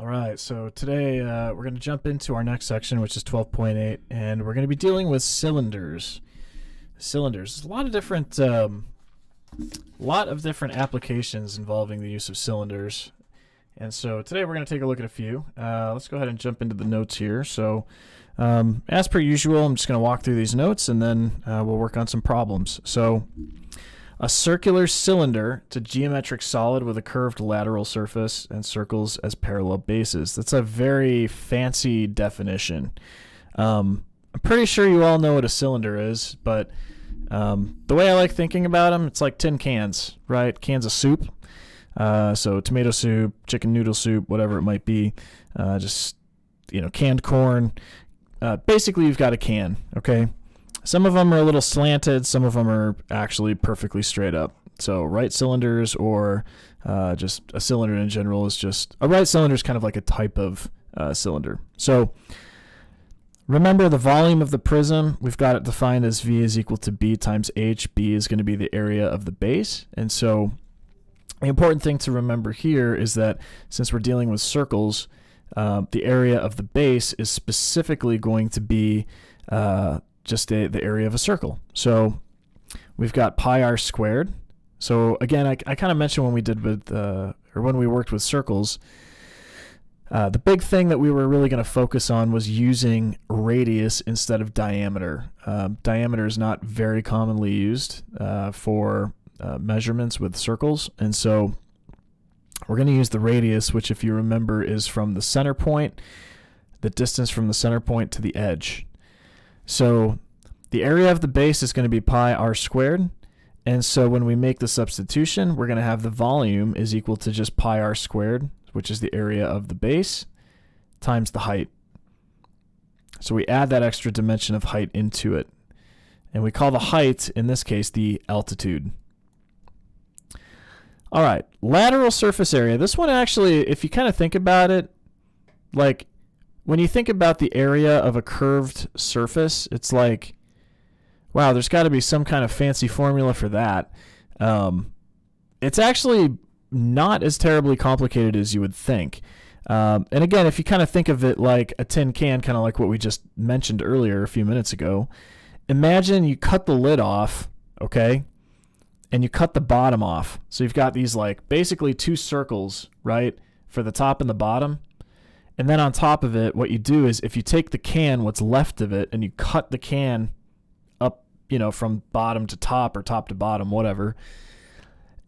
All right, so today we're going to jump into our next section, which is 12.8, and we're going to be dealing with cylinders. There's a lot of different applications involving the use of cylinders, and so today we're going to take a look at a few. Let's go ahead and jump into the notes here. So, as per usual, I'm just going to walk through these notes, and then we'll work on some problems. So, a circular cylinder, it's a geometric solid with a curved lateral surface and circles as parallel bases. That's a very fancy definition. I'm pretty sure you all know what a cylinder is, but the way I like thinking about them, it's like tin cans, right? Cans of soup. So tomato soup, chicken noodle soup, whatever it might be. Canned corn. Basically, you've got a can, okay? Some of them are a little slanted. Some of them are actually perfectly straight up. So right cylinders or just a cylinder in general is just... A right cylinder is kind of like a type of cylinder. So remember the volume of the prism. We've got it defined as V is equal to B times H. B is going to be the area of the base. And so the important thing to remember here is that since we're dealing with circles, the area of the base is specifically going to be... the area of a circle. So we've got pi r squared. So again, I kind of mentioned when we did when we worked with circles, the big thing that we were really going to focus on was using radius instead of diameter. Diameter is not very commonly used for measurements with circles, and so we're going to use the radius, which if you remember is from the center point, the distance from the center point to the edge. So the area of the base is going to be pi r squared. And so when we make the substitution, we're going to have the volume is equal to just pi r squared, which is the area of the base, times the height. So we add that extra dimension of height into it. And we call the height, in this case, the altitude. All right, lateral surface area. This one actually, if you kind of think about it, like, when you think about the area of a curved surface, it's like, wow, there's got to be some kind of fancy formula for that. It's actually not as terribly complicated as you would think. And again, if you kind of think of it like a tin can, kind of like what we just mentioned earlier a few minutes ago, imagine you cut the lid off, okay, and you cut the bottom off. So you've got these like basically two circles, right, for the top and the bottom. And then on top of it, what you do is if you take the can, what's left of it, and you cut the can up, from bottom to top or top to bottom, whatever,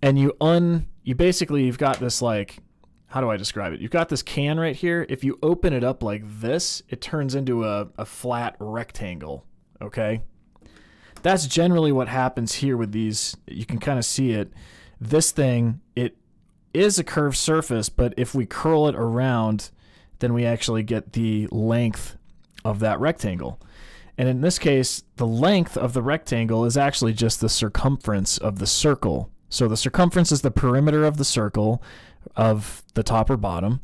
and you've got this like, how do I describe it? You've got this can right here. If you open it up like this, it turns into a flat rectangle, okay? That's generally what happens here with these. You can kind of see it. This thing, it is a curved surface, but if we curl it around, then we actually get the length of that rectangle. And in this case, the length of the rectangle is actually just the circumference of the circle. So the circumference is the perimeter of the circle of the top or bottom,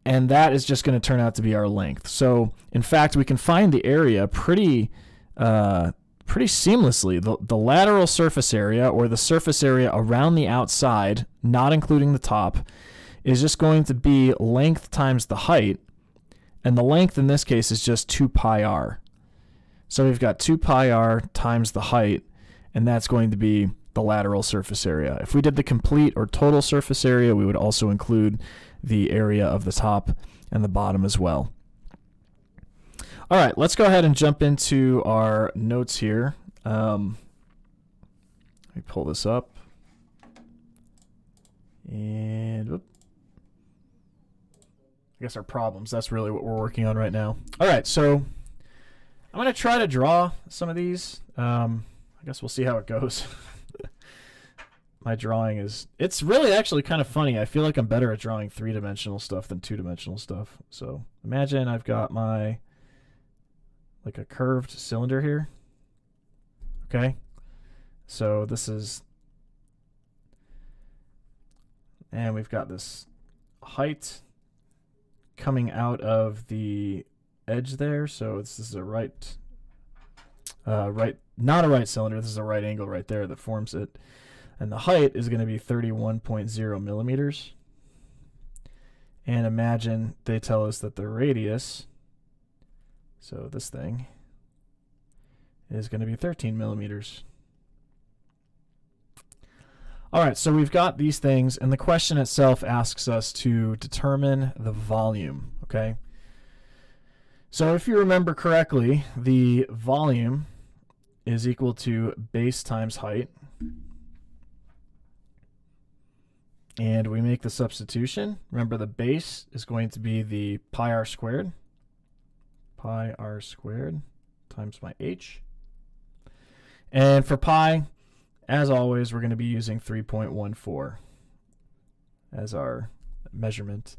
and that is just going to turn out to be our length. So in fact, we can find the area pretty seamlessly. The lateral surface area, or the surface area around the outside, not including the top, is just going to be length times the height, and the length in this case is just 2 pi r. So we've got 2 pi r times the height, and that's going to be the lateral surface area. If we did the complete or total surface area, we would also include the area of the top and the bottom as well. All right, let's go ahead and jump into our notes here. Let me pull this up. And whoop. I guess our problems, that's really what we're working on right now. All right, so I'm going to try to draw some of these. I guess we'll see how it goes. My drawing it's really actually kind of funny. I feel like I'm better at drawing three-dimensional stuff than two-dimensional stuff. So imagine I've got like a curved cylinder here. Okay, so this is, and we've got this height coming out of the edge there. So this is a not a right cylinder. This is a right angle right there that forms it. And the height is going to be 31.0 millimeters. And imagine they tell us that the radius, so this thing, is going to be 13 millimeters. All right, so we've got these things, and the question itself asks us to determine the volume, okay? So if you remember correctly, the volume is equal to base times height. And we make the substitution. Remember, the base is going to be the pi r squared. Pi r squared times my h. And for pi, as always, we're going to be using 3.14 as our measurement.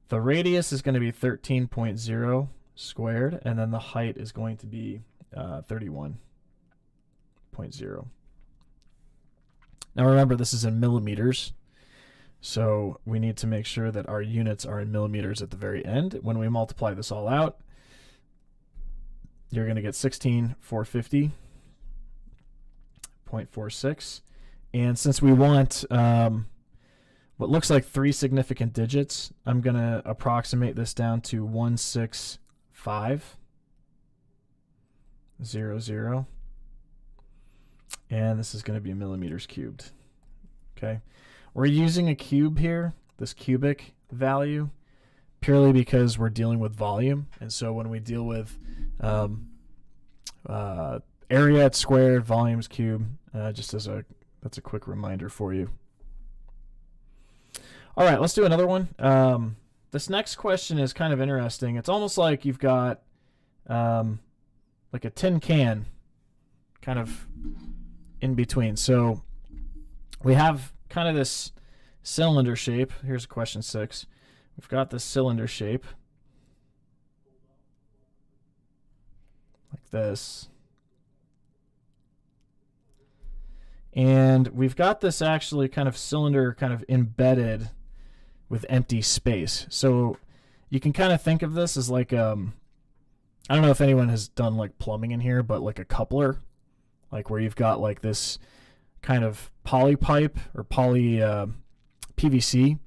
The radius is going to be 13.0 squared, and then the height is going to be 31.0. Now remember, this is in millimeters, so we need to make sure that our units are in millimeters at the very end. When we multiply this all out, you're going to get 16,450.46. And since we want what looks like 3 significant digits, I'm going to approximate this down to 16500. And this is going to be millimeters cubed. Okay. We're using a cube here, this cubic value, purely because we're dealing with volume. And so when we deal with area, it's squared, volume's cube, just as that's a quick reminder for you. All right, let's do another one. This next question is kind of interesting. It's almost like you've got like a tin can kind of in between. So we have kind of this cylinder shape. Here's question 6. We've got this cylinder shape like this. And we've got this actually kind of cylinder kind of embedded with empty space. So you can kind of think of this as like, I don't know if anyone has done like plumbing in here, but like a coupler, like where you've got like this kind of poly pipe or poly PVC,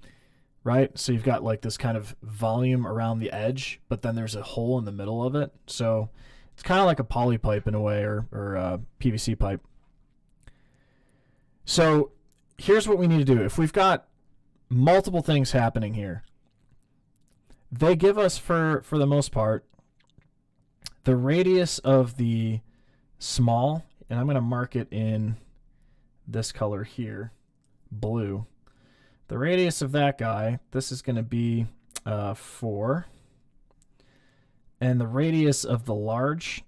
right? So you've got like this kind of volume around the edge, but then there's a hole in the middle of it. So it's kind of like a poly pipe in a way, or PVC pipe. So here's what we need to do. If we've got multiple things happening here, they give us, for the most part, the radius of the small, and I'm going to mark it in this color here, blue. The radius of that guy, this is going to be 4. And the radius of the large,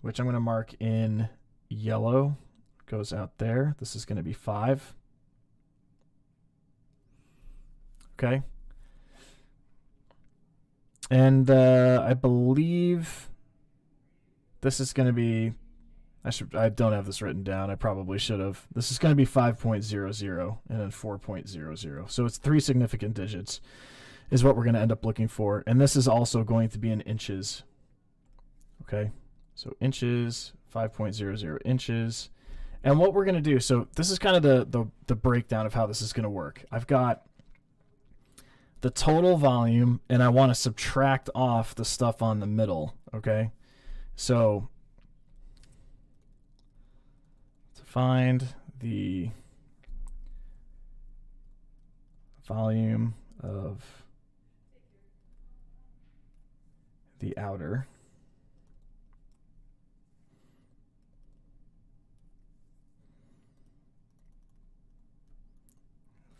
which I'm going to mark in yellow, goes out there. This is going to be 5. Okay. And I believe this is going to be, I don't have this written down. I probably should have. This is going to be 5.00 and then 4.00. So it's 3 significant digits is what we're going to end up looking for. And this is also going to be in inches. Okay. So inches, 5.00 inches. And what we're going to do, so this is kind of the breakdown of how this is going to work. I've got the total volume, and I want to subtract off the stuff on the middle, okay? So to find the volume of the outer,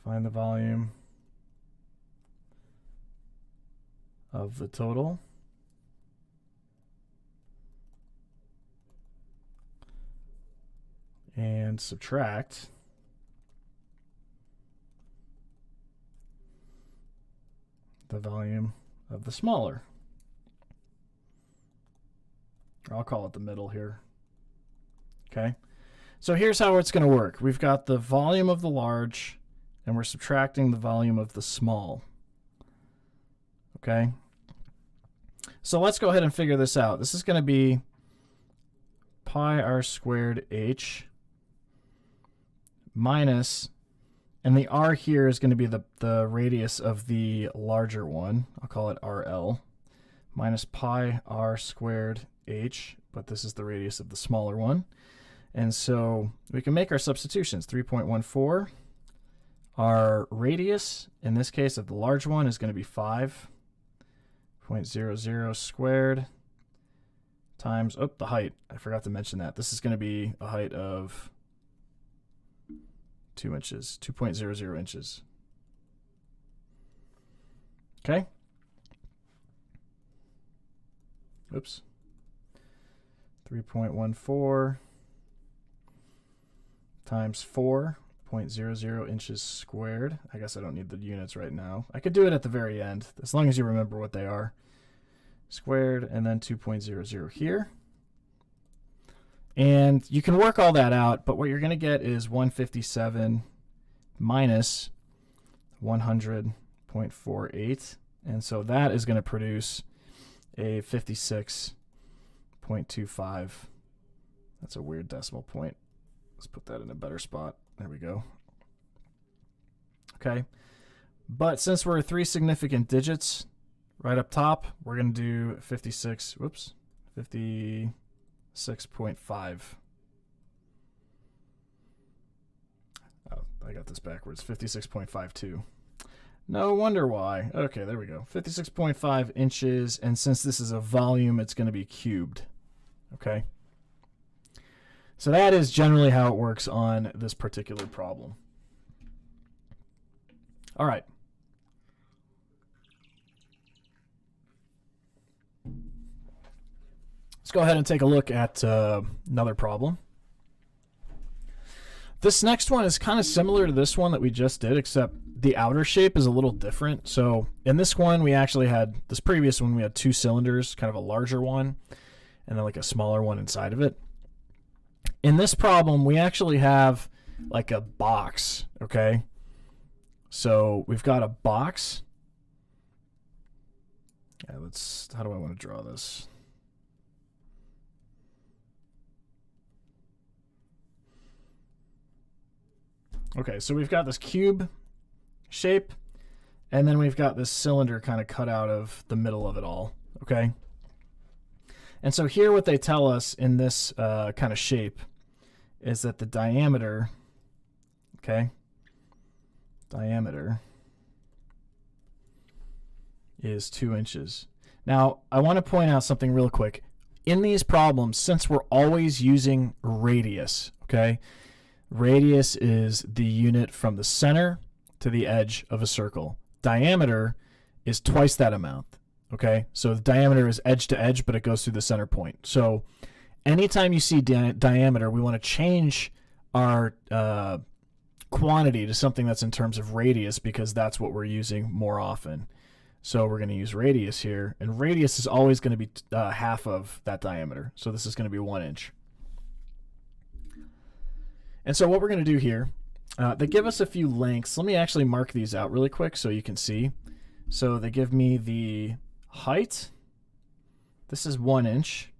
find the volume of the total, and subtract the volume of the smaller. I'll call it the middle here. Okay. So here's how it's going to work. We've got the volume of the large, and we're subtracting the volume of the small. Okay. So let's go ahead and figure this out. This is going to be pi r squared h minus And the r here is going to be the radius of the larger one. I'll call it RL, minus pi r squared h, but this is the radius of the smaller one. And so we can make our substitutions. 3.14. Our radius, in this case of the large one, is going to be 5.00 squared times, the height. I forgot to mention that. This is going to be a height of 2 inches, 2.00 inches. Okay. Oops. 3.14 times 4.00 inches squared. I guess I don't need the units right now. I could do it at the very end, as long as you remember what they are. Squared, and then 2.00 here. And you can work all that out, but what you're going to get is 157 minus 100.48. And so that is going to produce a 56.25. That's a weird decimal point. Let's put that in a better spot. There we go. Okay. But since we're 3 significant digits right up top, we're going to do 56.5. Oh, I got this backwards. 56.52. No wonder why. Okay, there we go. 56.5 inches, and since this is a volume, it's going to be cubed. Okay? So that is generally how it works on this particular problem. All right. Let's go ahead and take a look at another problem. This next one is kind of similar to this one that we just did, except the outer shape is a little different. So in this one, we actually had, this previous one, we had 2 cylinders, kind of a larger one, and then like a smaller one inside of it. In this problem, we actually have like a box, okay? So we've got a box. Yeah, how do I want to draw this? Okay, so we've got this cube shape, and then we've got this cylinder kind of cut out of the middle of it all, okay? And so here what they tell us in this kind of shape is that the diameter, okay, diameter is 2 inches. Now, I want to point out something real quick. In these problems, since we're always using radius, okay, radius is the unit from the center to the edge of a circle. Diameter is twice that amount, okay? So the diameter is edge to edge, but it goes through the center point. So anytime you see diameter, we want to change our quantity to something that's in terms of radius because that's what we're using more often. So we're going to use radius here, and radius is always going to be half of that diameter. So this is going to be 1 inch. And so what we're going to do here, they give us a few lengths. Let me actually mark these out really quick so you can see. So they give me the height. This is 1 inch.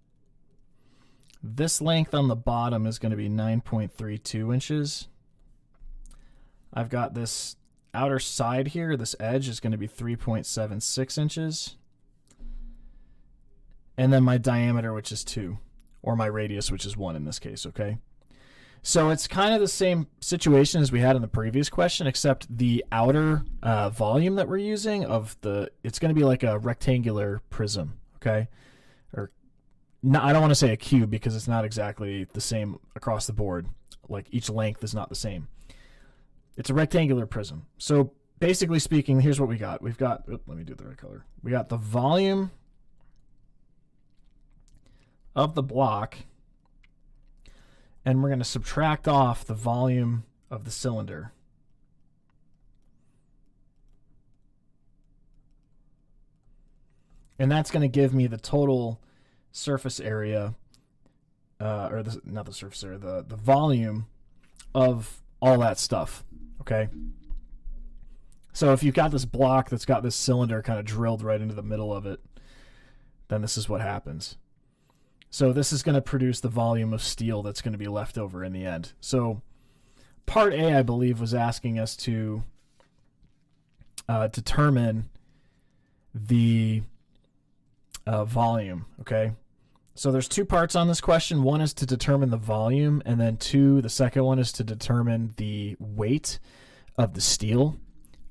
This length on the bottom is going to be 9.32 inches. I've got this outer side here, this edge is going to be 3.76 inches. And then my diameter, which is 2, or my radius, which is 1 in this case, okay? So it's kind of the same situation as we had in the previous question, except the outer volume that we're using it's going to be like a rectangular prism, okay? Or no, I don't want to say a cube because it's not exactly the same across the board. Like each length is not the same. It's a rectangular prism. So basically speaking, here's what we got. We've got, let me do the right color. We got the volume of the block, and we're going to subtract off the volume of the cylinder. And that's going to give me the total surface area, not the surface area, the volume of all that stuff, okay? So if you've got this block that's got this cylinder kind of drilled right into the middle of it, then this is what happens. So this is going to produce the volume of steel that's going to be left over in the end. So part A, I believe, was asking us to determine the volume, okay? So there's two parts on this question. One is to determine the volume, and then the second one is to determine the weight of the steel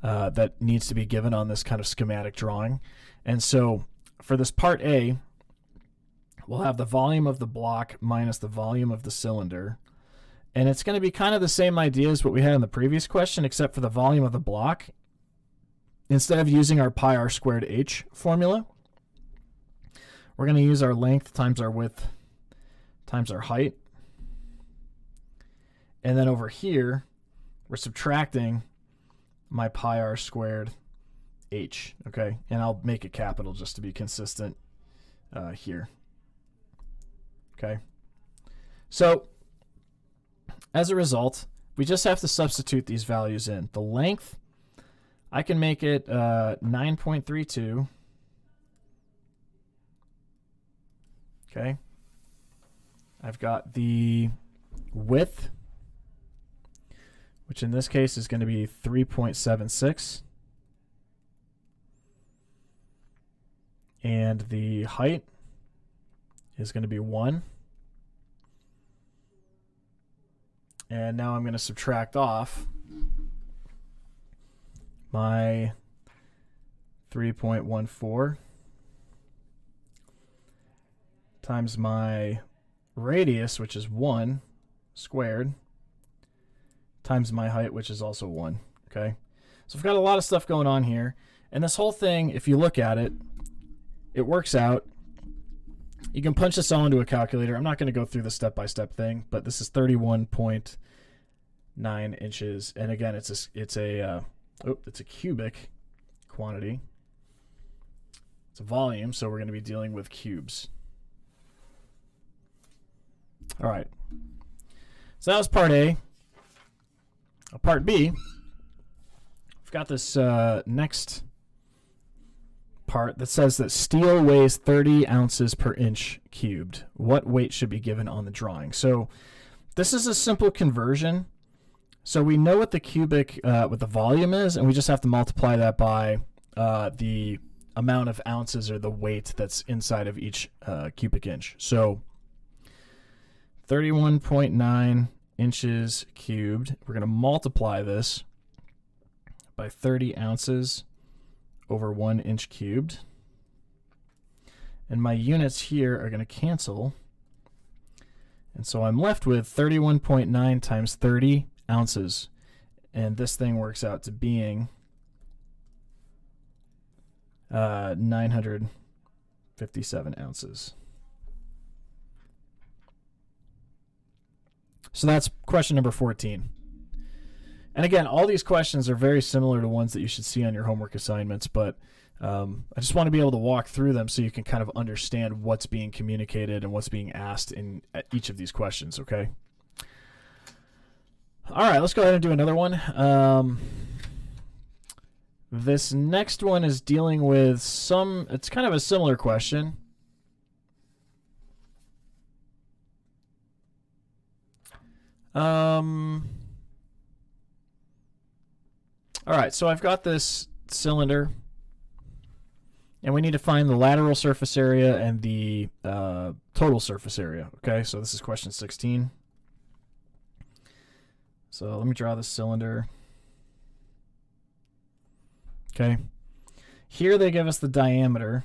that needs to be given on this kind of schematic drawing. And so for this part A, we'll have the volume of the block minus the volume of the cylinder. And it's going to be kind of the same idea as what we had in the previous question, except for the volume of the block. Instead of using our pi r squared h formula, we're going to use our length times our width times our height. And then over here, we're subtracting my pi r squared h, okay? And I'll make it capital just to be consistent here, okay? So as a result, we just have to substitute these values in. The length, I can make it 9.32. Okay. I've got the width, which in this case is going to be 3.76. And the height is going to be 1. And now I'm going to subtract off my 3.14 times my radius, which is 1 squared, times my height, which is also 1. Okay, so I've got a lot of stuff going on here. And this whole thing, if you look at it, it works out. You can punch this all into a calculator. I'm not going to go through the step-by-step thing, but this is 31.9 inches. And again, it's a cubic quantity. It's a volume, so we're going to be dealing with cubes. All right. So that was part A. Part B, we've got this next part that says that steel weighs 30 ounces per inch cubed. What weight should be given on the drawing? So this is a simple conversion. So we know what the cubic, what the volume is, and we just have to multiply that by the amount of ounces or the weight that's inside of each cubic inch. So 31.9 inches cubed. We're going to multiply this by 30 ounces over 1 inch cubed. And my units here are going to cancel. And so I'm left with 31.9 times 30 ounces. And this thing works out to being 957 ounces. So that's question number 14. And again, all these questions are very similar to ones that you should see on your homework assignments, but I just want to be able to walk through them so you can kind of understand what's being communicated and what's being asked in each of these questions, okay? All right, let's go ahead and do another one. This next one is dealing with it's kind of a similar question. All right, so I've got this cylinder, and we need to find the lateral surface area and the total surface area. Okay, so this is question 16. So let me draw this cylinder. Okay, here they give us the diameter.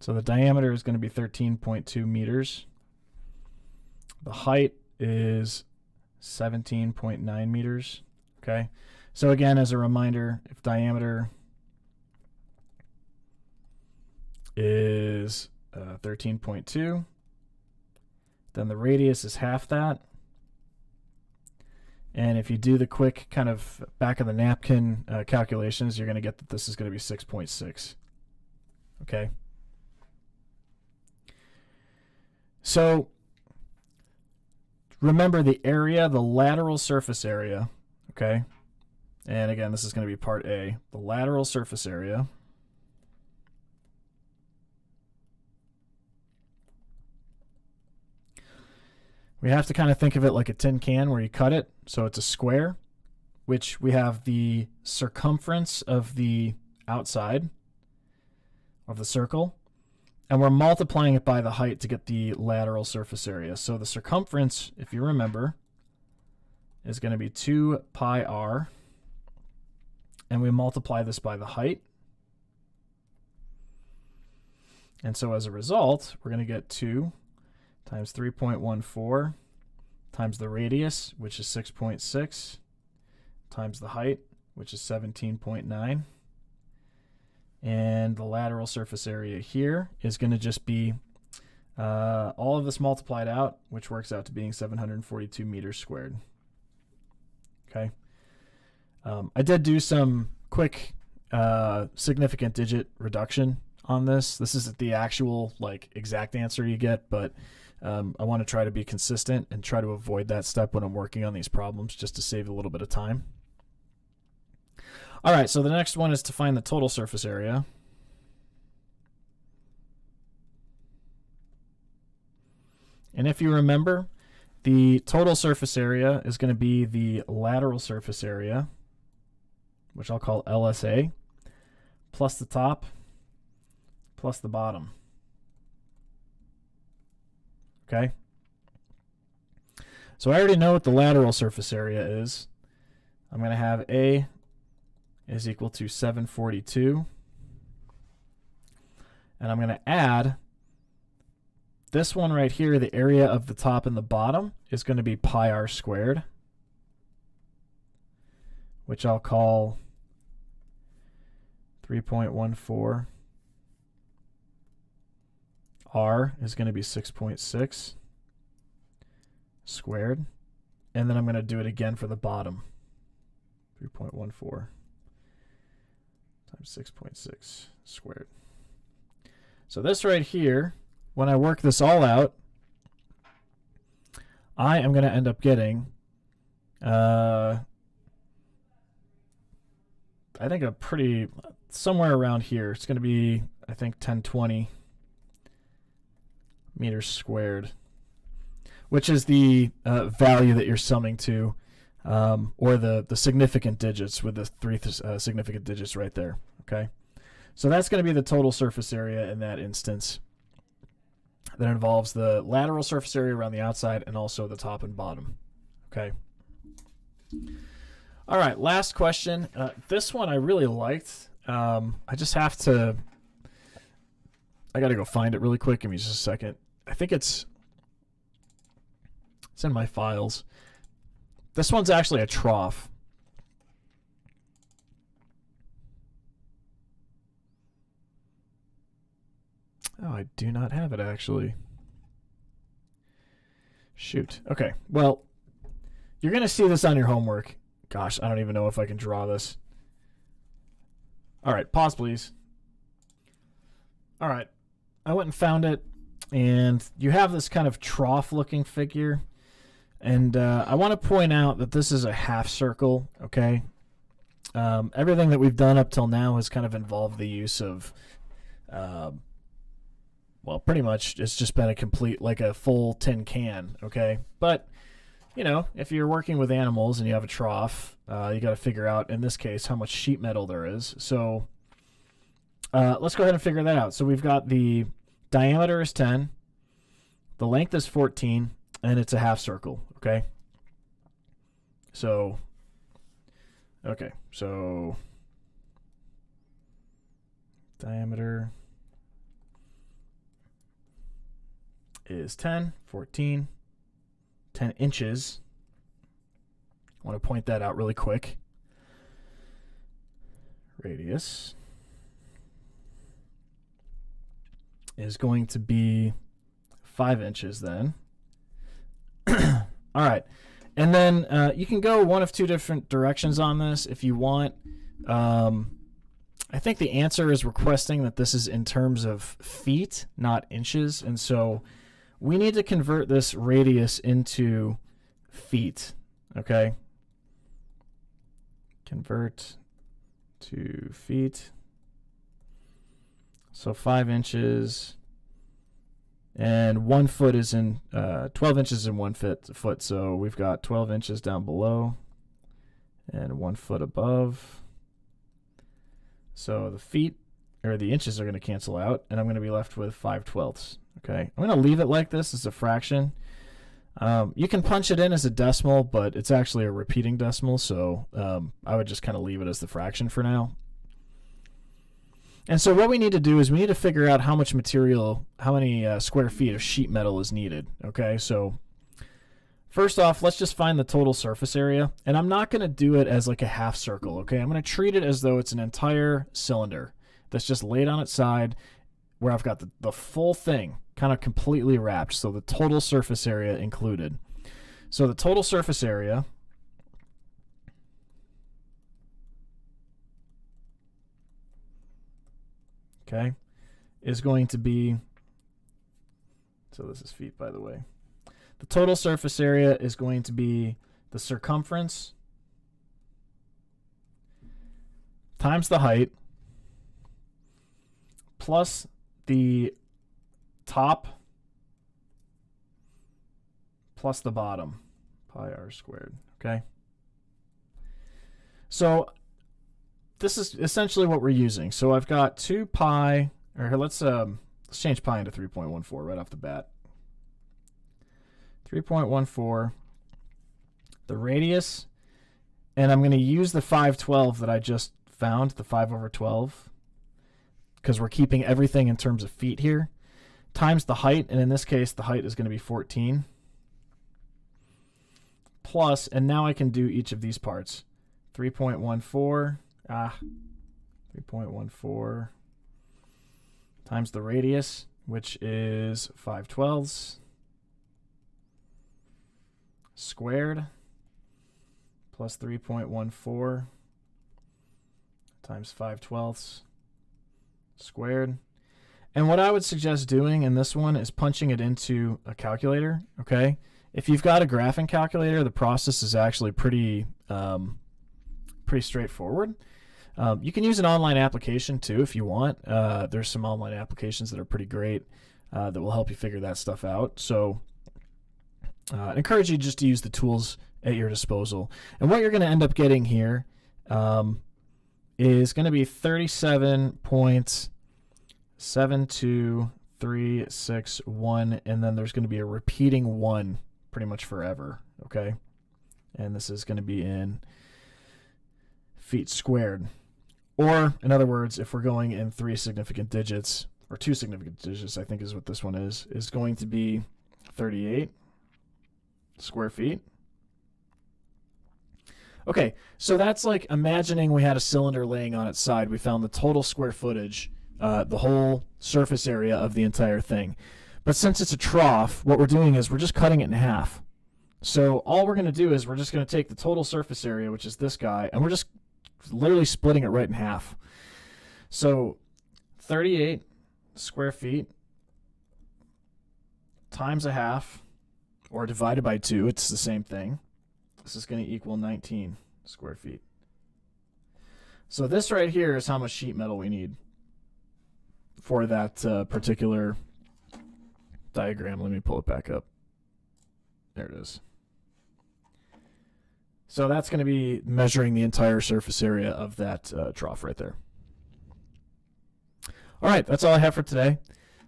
So the diameter is going to be 13.2 meters. The height is 17.9 meters. Okay, so again, as a reminder, if diameter is 13.2, then the radius is half that. And if you do the quick kind of back of the napkin calculations, you're going to get that this is going to be 6.6. Okay. So remember the area, the lateral surface area, okay? And again, this is going to be part A. The lateral surface area we have to kind of think of it like a tin can where you cut it. So it's a square, which we have the circumference of the outside of the circle, and we're multiplying it by the height to get the lateral surface area. So the circumference, if you remember, is going to be 2 pi r, and we multiply this by the height. And so as a result, we're going to get 2 times 3.14 times the radius, which is 6.6, times the height, which is 17.9. And the lateral surface area here is going to just be all of this multiplied out, which works out to being 742 meters squared. Okay. I did do some quick significant digit reduction on this. This isn't the actual exact answer you get, but I want to try to be consistent and try to avoid that step when I'm working on these problems, just to save a little bit of time. All right, so the next one is to find the total surface area. And if you remember, the total surface area is going to be the lateral surface area, which I'll call LSA, plus the top, plus the bottom. Okay? So I already know what the lateral surface area is. I'm going to have A is equal to 742. And I'm going to add this one right here, the area of the top and the bottom, is going to be pi r squared, which I'll call 3.14. R is going to be 6.6 squared. And then I'm going to do it again for the bottom. 3.14 times 6.6 squared. So this right here, when I work this all out, I am going to end up getting, I think somewhere around here. It's going to be, I think, 1020 meters squared, which is the value that you're summing to, or the significant digits with the 3 significant digits right there. Okay, so that's going to be the total surface area in that instance. That involves the lateral surface area around the outside and also the top and bottom. Okay. All right, last question. This one I really liked. I just have to... I got to go find it really quick. Give me just a second. I think it's in my files. This one's actually a trough. Oh, I do not have it, actually. Shoot. Okay, well, you're going to see this on your homework. Gosh, I don't even know if I can draw this. All right, pause, please. All right, I went and found it, and you have this kind of trough-looking figure. And I want to point out that this is a half circle, okay? Everything that we've done up till now has kind of involved the use of... well, pretty much it's just been a full tin can, okay? But, you know, if you're working with animals and you have a trough, you got to figure out, in this case, how much sheet metal there is. So let's go ahead and figure that out. So we've got the diameter is 10, the length is 14, and it's a half circle, okay? So, diameter is 10, 14, 10 inches. I want to point that out really quick. Radius is going to be 5 inches then. All right. And then you can go one of two different directions on this if you want. I think the answer is requesting that this is in terms of feet, not inches. And so we need to convert this radius into feet, okay? Convert to feet. So 5 inches And 1 foot is in 12 inches in 1 foot. So we've got 12 inches down below and 1 foot above. So the feet or the inches are going to cancel out, and I'm going to be left with 5/12. Okay, I'm going to leave it like this as a fraction. You can punch it in as a decimal, but it's actually a repeating decimal, so I would just kind of leave it as the fraction for now. And so what we need to do is we need to figure out how much material, how many square feet of sheet metal is needed. Okay, so first off, let's just find the total surface area. And I'm not going to do it as like a half circle. Okay, I'm going to treat it as though it's an entire cylinder that's just laid on its side where I've got the full thing kind of completely wrapped. So the total surface area included. So the total surface area is going to be, so this is feet, by the way. The total surface area is going to be the circumference times the height plus the top plus the bottom, pi r squared, okay? So this is essentially what we're using. So I've got 2 pi, or here, let's change pi into 3.14 right off the bat. 3.14, the radius, and I'm going to use the 5/12 that I just found, the 5/12, because we're keeping everything in terms of feet here, times the height, and in this case the height is going to be 14, plus, and now I can do each of these parts. 3.14, 3.14 times the radius, which is 5/12 squared, plus 3.14 times 5/12 squared. And what I would suggest doing in this one is punching it into a calculator, okay? If you've got a graphing calculator, the process is actually pretty straightforward. You can use an online application too if you want. There's some online applications that are pretty great that will help you figure that stuff out. So I encourage you just to use the tools at your disposal. And what you're going to end up getting here is going to be 37.72361, and then there's going to be a repeating 1 pretty much forever, okay? And this is going to be in feet squared. Or, in other words, if we're going in 3 significant digits, or 2 significant digits, I think is what this one is going to be 38 square feet. Okay, so that's like imagining we had a cylinder laying on its side. We found the total square footage, the whole surface area of the entire thing. But since it's a trough, what we're doing is we're just cutting it in half. So all we're going to do is we're just going to take the total surface area, which is this guy, and we're just literally splitting it right in half. So 38 square feet times a half, or divided by 2, it's the same thing. This is going to equal 19 square feet. So this right here is how much sheet metal we need for that particular diagram. Let me pull it back up. There it is. So that's going to be measuring the entire surface area of that trough right there. All right, that's all I have for today.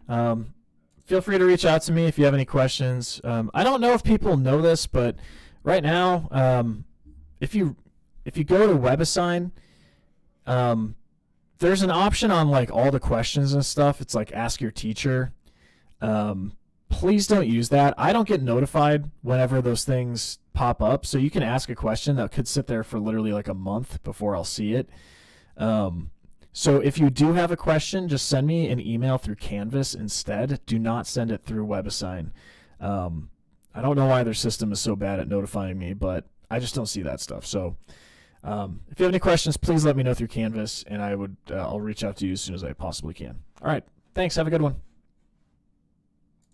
Feel free to reach out to me if you have any questions. I don't know if people know this, but right now, if you go to WebAssign, there's an option on like all the questions and stuff. It's like ask your teacher. Please don't use that. I don't get notified whenever those things pop up, so you can ask a question that could sit there for literally like a month before I'll see it. So if you do have a question, just send me an email through Canvas instead. Do not send it through WebAssign. I don't know why their system is so bad at notifying me, but I just don't see that stuff. So if you have any questions, please let me know through Canvas, and I'll reach out to you as soon as I possibly can. All right. Thanks. Have a good one.